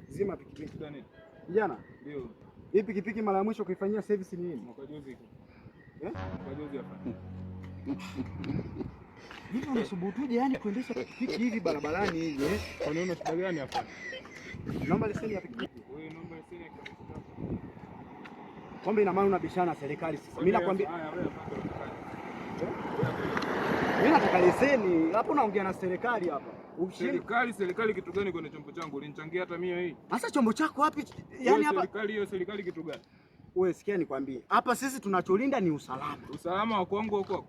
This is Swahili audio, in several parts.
Zima pikipiki. Kijana. Ndio. Hii pikipiki mara ya mwisho kuifanyia service ni nini? Mwaka juzi. Mwaka juzi hapa. Hivi unasubutuje yani kuendesha pikipiki hivi barabarani hivi Kwa nini shida gani hapa? Naomba leseni ya pikipiki. Wewe naomba leseni ya pikipiki. Kwamba ina maana unabishana na serikali sasa. Mimi nakwambia mimi nataka leseni. Hapo naongea na serikali hapa. Serikali kitu gani kwenye chombo changu? Ulinichangia hata mimi hii. Sasa chombo chako wapi? Yaani hapa serikali kitu gani? Wewe sikia nikwambie. Hapa sisi tunacholinda ni usalama. Usalama wa kwangu au kwako?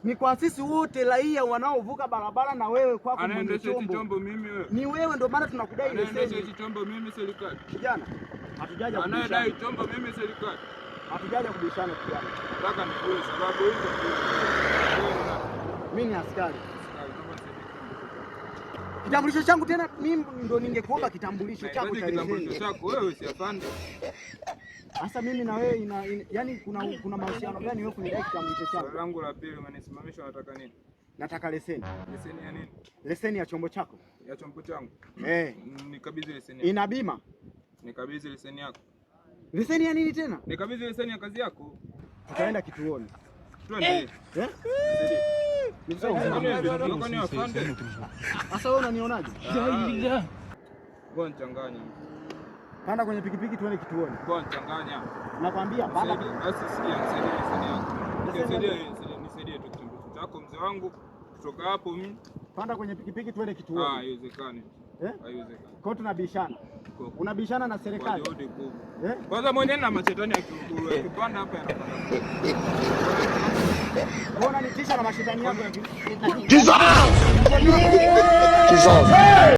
Ni kwa sisi wote raia wanaovuka barabara na wewe kwako mwenye anaendesha chombo mimi wewe. Ni wewe ndio maana tunakudai leseni. Anaendesha chombo mimi serikali. Kijana, hatujaja kubishana. Anadai chombo mimi serikali. Hatujaja kubishana kijana. Nataka nikuulize sababu hizo. Mimi ni askari. Kitambulisho changu tena mimi ndo ningekuomba kitambulisho chako cha leseni. Kitambulisho chako wewe si afande. Sasa mimi na wewe yani kuna mahusiano gani wewe kunidai kitambulisho chako? Swali langu la pili umenisimamisha, nataka nini? Nataka leseni. Leseni ya nini? Leseni ya chombo chako. Ya chombo changu. Nikabidhi leseni yako. Ina bima? Nikabidhi leseni yako. Leseni ya nini tena? Nikabidhi leseni ya kazi yako. Tutaenda kituoni. Twende. Sasa wewe unanionaje? Ngoja nichanganye. Panda kwenye pikipiki tuende kituoni. Ngoja nichanganya. Nakwambia panda. Basi sikia, nisaidie tu kitambulisho chako mzee wangu. Kutoka hapo mimi. Panda kwenye pikipiki tuende kituoni. Haiwezekani. Haiwezekani. Kwa tunabishana. Unabishana na serikali. Kwanza mwenyewe na mashetani akipanda hapa yanapanda. Mbona nitisha na mashetani yako?